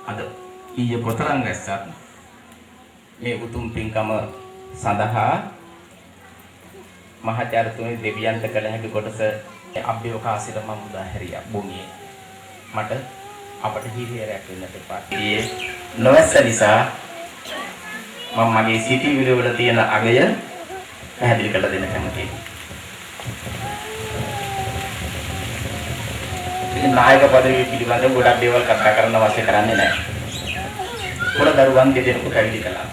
අද ඊයේ පොතරන් ගැස්සත් මේ උතුම් පින්කම සඳහා මහාචාර්යතුමනි දෙවියන්ට කළ හැකි කොටස අභ්‍යවකාශයට මම උදා හැරියා භූමියේ. මට අපට හිරිහැරයක් වෙන්නට එපා. ඊයේ නොවැස්ස නිසා මම මගේ සිටිවිලි වල තියෙන අගය පැහැදිලි කරලා දෙන්න කැමතියි. ඉතින් නායක පදවිය පිළිබඳව ගොඩක් දේවල් කතා කරන්න අවශ්‍ය කරන්නේ නැහැ. පොර දරුවන් දෙදෙනෙකු පැවිදි කළා.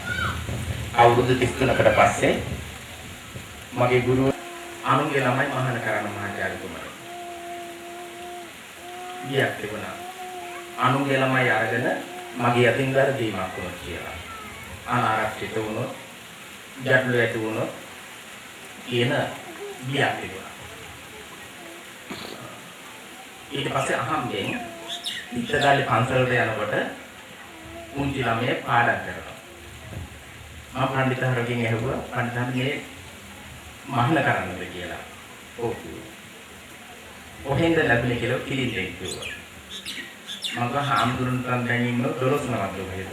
අවුරුදු 33කට පස්සේ මගේ ගුරු අනුන්ගේ ළමයි මහාන කරන මහාචාර්යතුමා. ගියක් තිබුණා. අනුන්ගේ ළමයි අරගෙන මගේ අතින් වැරදීමක් වුණා කියලා. අනාරක්ෂිත වුණොත්, ගැටලු ඇති වුණොත් කියන ගියක් තිබුණා. ඊට පස්සේ අහම්බෙන් ඉස්සරහට පන්සලට යනකොට මුංචි ළමයේ පාඩම් කරනවා. මම පඬිතුහරගෙන් ඇහුවා පඬිතුහර මේ මහාන කරන්නද කියලා. ඔව්. කොහෙන්ද ලැබුණේ කියලා කිලින්දෙන් කිව්වා. මම හාමුදුරන්ට දැන් ඉන්න 12 නමක් දුකේද.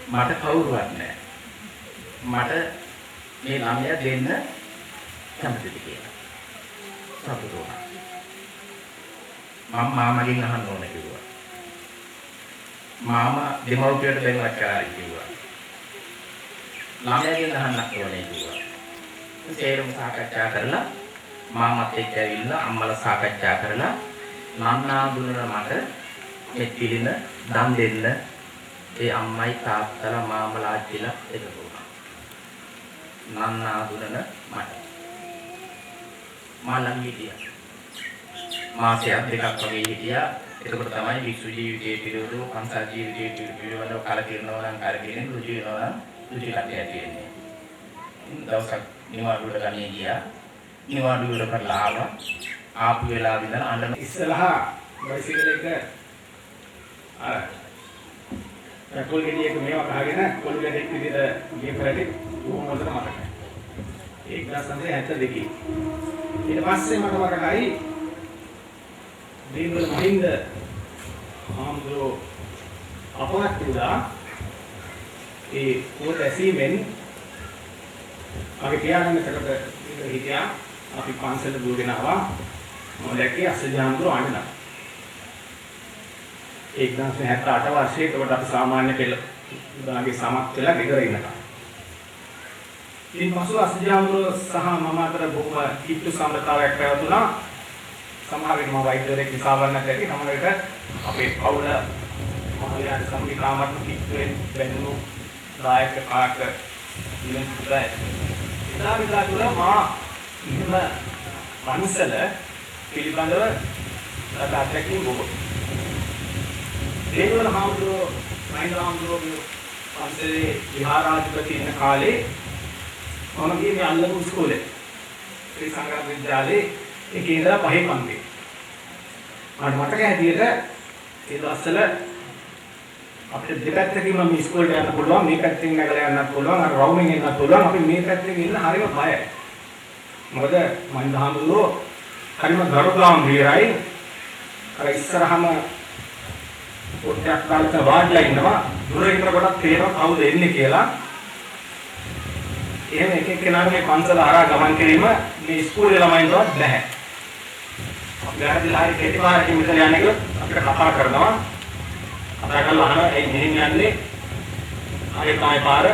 මට කවුරුවත් නැහැ. මට මේ ළමයා දෙන්න කැමතිද කියලා. සතුටු වුණා. මම මාමගෙන් අහන්න ඕනේ කිව්වා. මාමා දෙමව්පියට දෙන්නක් කරා කිව්වා. ළමයාගෙන් අහන්නත් ඕනේ කිව්වා. තේරුම් සාකච්ඡා කරලා මාමත් එක්ක ඇවිල්ලා අම්මලා සාකච්ඡා කරලා නන්නාඳුනන මට මේ පිළින දන් දෙන්න ඒ අම්මයි තාත්තලා මාමලා අච්චිලා එකතු වුණා. නන්නාඳුනන මට මාළන් හිටියා. මාසයක් දෙකක් වගේ හිටියා. එතකොට තමයි විසු ජීවිතයේ පිළිවෙල පන්සල් ජීවිතයේ පිළිවෙලව කලකිරනවා නම් කරගෙන රුචි වෙනවා නම් රුචි කටේ තියෙන්නේ. දවසක් නිවාඩුවට ගන්නේ ගියා. නිවාඩුවට කරලා ආවා. ආපු වෙලාව ඉඳලා අඬන ඉස්සරහා බයිසිකල් එක අර පැට්‍රෝල් ගෙඩියක මේවා ගහගෙන කොළු ගැටෙක් විදිහට ගිය කරේ උන් හොඳට මතකයි. 1972. ඊට පස්සේ මට මතකයි දීවල මහින්ද ආම්දෝ අපවත් වුණා. ඒ පොත ඇසීමෙන් අපි පියාණන්කට හිටියා. අපි පන්සලට දුවගෙන ආවා. මම දැක්කේ අසජාම්දුර අඬනවා. 1978 වර්ෂයේ ඒකට අපි සාමාන්‍ය පෙළ උදාගේ සමත් වෙලා ගෙදර ඉන්නවා. ඉතින් පසු අසජාම්දුර සහ මම අතර බොහොම කිට්ටු සම්බන්ධතාවයක් පැවතුණා. සමහර වෙලාවට මම වෛද්‍යවරයෙක් නිසා වන්නත් ඇති. සමහර විට අපේ පවුල මහලයාට සමගි කාමත්ම කිට්ටුවෙන් බැඳුණු දායක කාක ඉලන් පුතයි. ඉතා විතර මා ඉන්න පන්සල පිළිබඳව අත්දැකීම් බොහෝ. දේවල හාමුදුරුවෝ මහින්ද හාමුදුරුවෝ පන්සලේ විහාරාධිපති ඉන්න කාලේ මම ගියේ මේ අල්ලපු ඉස්කෝලේ. ශ්‍රී සංඝ විද්‍යාලේ එකේ ඉඳලා පහේ පන්තියේ. මට මතක හැටියට ඒ දවස්වල අපිට දෙපැත්තකින්ම මේ ඉස්කෝලේට යන්න පුළුවන්, මේ පැත්තෙන් නැගලා යන්නත් පුළුවන්, අර රවුමින් එන්නත් පුළුවන්. අපි මේ පැත්තෙන් ඉන්න හරිම බයයි. මොකද මහින්ද හාමුදුරුවෝ හරිම ගරුගාම්භීරයි. අර ඉස්සරහම පොට්ටයක් දාලා වාඩිලා ඉන්නවා. දුර ඉන්න කොටත් තේරෙනවා කවුද එන්නේ කියලා. එහෙම එක එක්කෙනාට මේ පන්සල හරහා ගමන් කිරීම මේ ඉස්කෝලේ ළමයින්ටවත් බැහැ. ගාඩිලා හරි කෙටි පාරකින් මෙතන යන්නේ කියලා අපිට කතා කරනවා. කතා කරලා අහනවා ඒ මෙහෙම යන්නේ. ආයේ තමයි පාර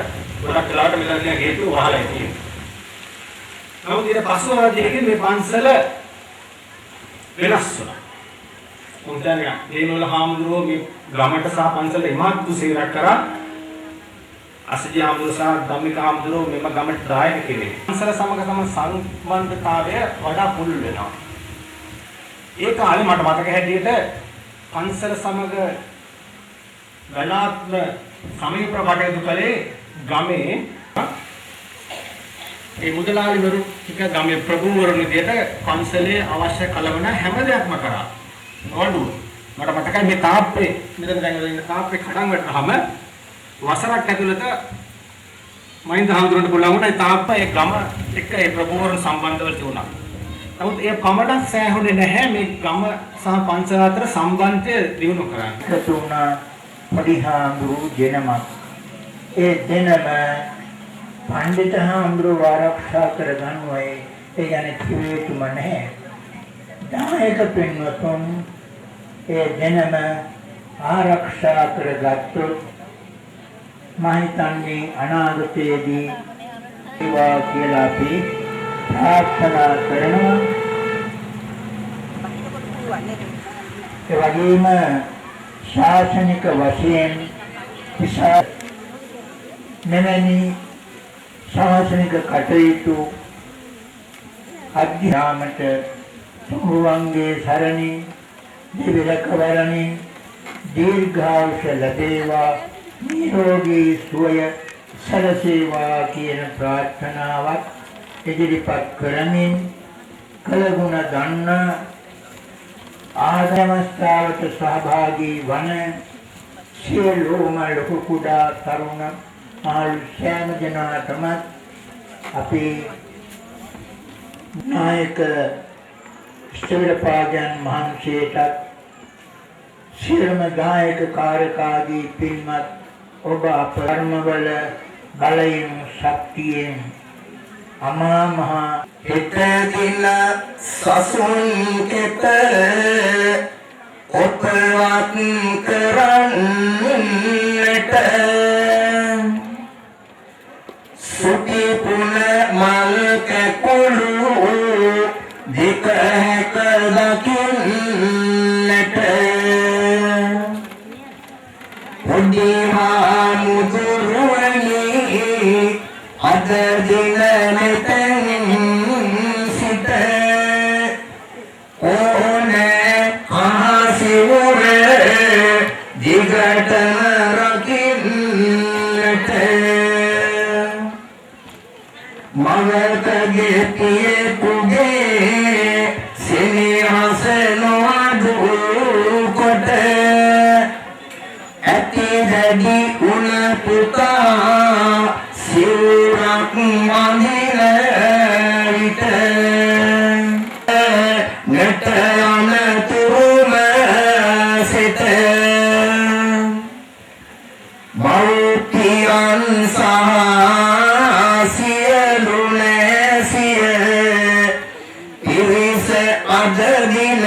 ගොඩක් වෙලාවට මෙතන තියෙන ගේට්ටුව වහලා තියෙන්නේ. නමුත් ඊට පස්ව අවධියකින් මේ පන්සල වෙනස් වුණා. මුන්දනියා දේනවල හාමුදුරුවෝ මේ ගමට සහ පන්සලට ඉමාත්තු සේවයක් කරා. අසජි හාමුදුරුවෝ සහ ධම්මික හාමුදුරුවෝ මෙම ගමට දායක කෙනෙක්. පන්සල සමග තම සම්බන්ධතාවය වඩා පුළුල් වෙනවා. ඒ කාලේ මට මතක හැටියට පන්සල සමග ගණාත්ම සමීප කටයුතු කළේ ගමේ ඒ මුදලාලිවරු ටික ගමේ ප්‍රභූවරුන් විදියට පන්සලේ අවශ්‍ය කලවන හැම දෙයක්ම කරා. නෝඩු මට මතකයි මේ තාප්පේ මෙතන දැන් ඉන්න තාප්පේ කඩන් වැටුනහම වසරක් ඇතුළත මහින්ද හාමුදුරන්ට පුළුවන් වුණා ඒ තාප්ප ඒ ගම එක්ක ඒ ප්‍රභූවරුන් සම්බන්ධව තිබුණා. නමුත් ඒ පමණක් සෑහුනේ නැහැ මේ ගම සහ පන්සල අතර සම්බන්ධය දියුණු කරන්න. තුනා පරිහාඳුරු ජනමක්. ඒ දෙනම පඬිත හාමුදුරුව ආරක්ෂා කරගන්නුවයි ඒ ගැන කිව්වෙතුම නැහැ. දායක පින්වතුන් ඒ දෙනම ආරක්ෂා කරගත්තොත් මම හිතන්නේ අනාගතයේදී ඒවා කියලා අපි ප්‍රාර්ථනා කරනවා. ඒ වගේම ශාසනික වශයෙන් විශාල මෙවැනි ශාසනික කටයුතු අධ්‍යාමට තුමුවන්ගේ සරණි දිවිලකවරණි දීර්ඝායුෂ ලැබේවා නිරෝගී සුවය සැලසේවා කියන ප්‍රාර්ථනාවක් ඉදිරිපත් කරමින් කලගුණ දන්න ආදමස්ථාවට සහභාගී වන සියලුම ලොකු කුඩා තරුණ මහලු සෑම දෙනාටම අපේ නායක ස්ථවිරපාදයන් මහන්සියටත් සියලුම දායක කාර්යකාදී පින්වත් ඔබ අප කර්මවල බලයෙන් ශක්තියෙන් අමා මහ හිත දින සසුන් කෙත ඔපවත් කරන්නට සුටි පුන මල් කැකුළු දික හැක දකින්නට උදිහා මුදුරුවනි අද දින මෙතෙන් සිට ඕනේ ආසිවුර දිගටම රකින්නට මවකගේ පියෙකුගේ සිනහස නොඅඩු කොට ඇති දැඩි උණ පුතා සිවුරක් වඳින විට නැට යන තුරුම සිට මෞපියන් සහ සියලු නැසිය පිරිස අද දින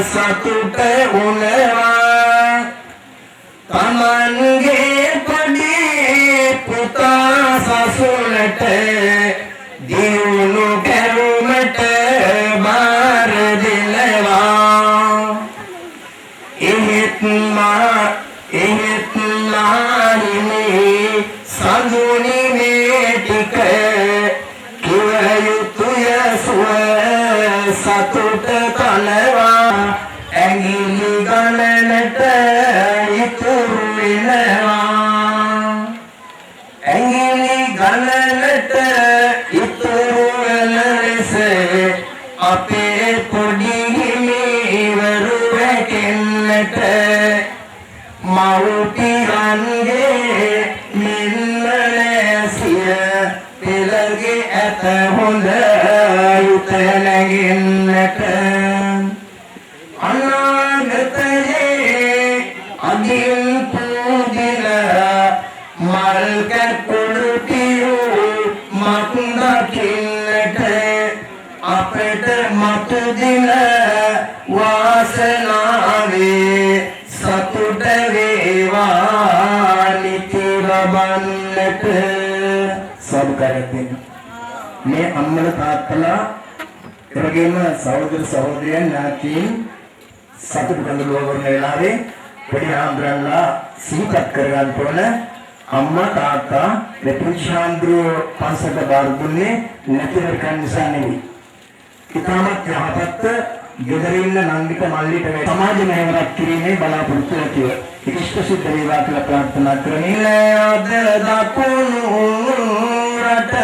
සතුට උනවා තමන්ගේ පොඩි පුතා සසුනට දියුණු කැරුමට බාර දෙනවා. එහෙත් මාහිමේ සඳුනි මේ ටික කිව යුතුය සුව සතුට කලවා ඇඟිලි ගණනට ඉතුරු වෙනවා. ඇඟිලි ගණනට ඉතුරු වෙන ලෙස අපේ පොඩි හිමිවරු රැකෙන්නට මව්පියන්ගේ මෙන්න නැසිය පෙළගේ ඇත හොඳ යුත නැගින්නට අනාගතයේ අදින් පූදින මල් කැකුළු පියූ මත් දකින්නට අපට මතු දින වාසනාවේ සතුට වේවා නිති ලබන්නට සබ්කරතින් මේ අම්මල තාත්තලා එවැගේම සහෝදර සහෝදරයන් ඥාතීන් සතුට කඳුළුව වරන වෙලාවේ පොඩි ආන්දරන්ලා සිහිපත් කරගන්න ඕන අම්මා තාත්තා දෙපුංචාන්ද්‍රෝ පන්සලට බාර දුන්නේ නැතිව කන් නිසා නෙවෙයි. ඉතාමත් යහපත් ගෙදරින්න නංගිට මල්ලිට මේ සමාජ මෙහෙවරක් කිරීමේ බලාපොරොත්තු ඇතිව ඉෂ්ට සිද්ධ වේවා කියලා ප්‍රාර්ථනා කරමින් අද දකුණු රට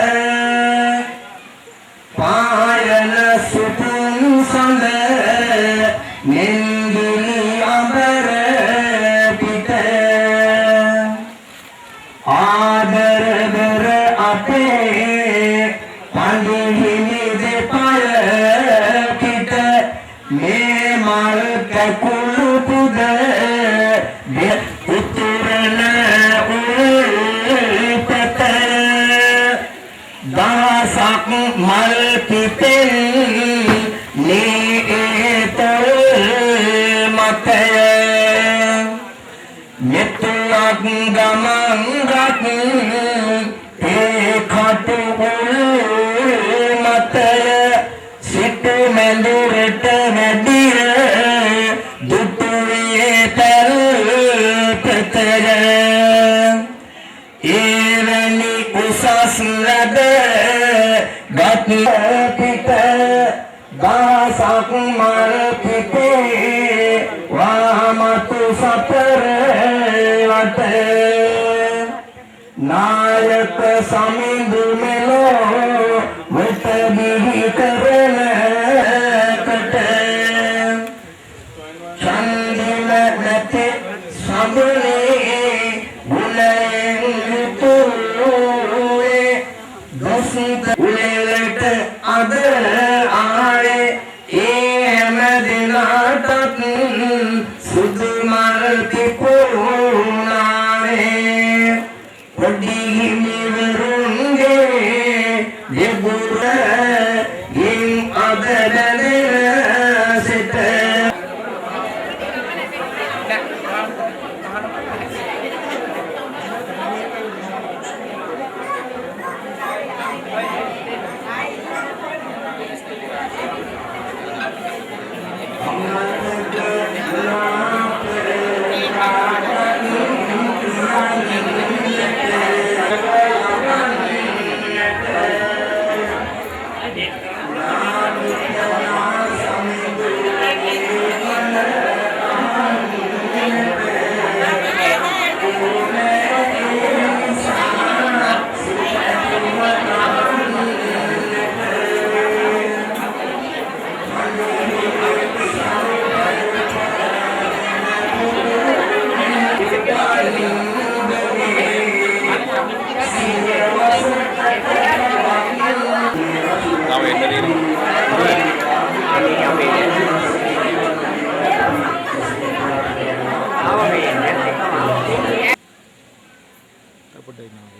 පායන සුතුන් සඳ නින්දුනි අඹර පිට ආදර දර අපේ පඬි හිමි දෙපය මෙතුවක් ගමන්ගත් ඒ කටුකුල් මතය සිටු මැඳුරට වැඩිය දුටුවේ පැල්පතය එවැනි උසස් ලද ගත් පිට දහසක් මල් පිපේ වාමතු සතර වට නායක සමිඳු මෙලෝ වෙත බිහි කරන කට චන්දිල නැති සබුනේ ගුණයෙන් යුතුවේ දසිත උලෙලට අද ආයේ ඒ හැම දිනටත් සුදු මල් පිපුණාවේ පොඩි හිමිවරුන්ගේ දෙබුර ගින් අද දැනෙන සිට Apa dah ini?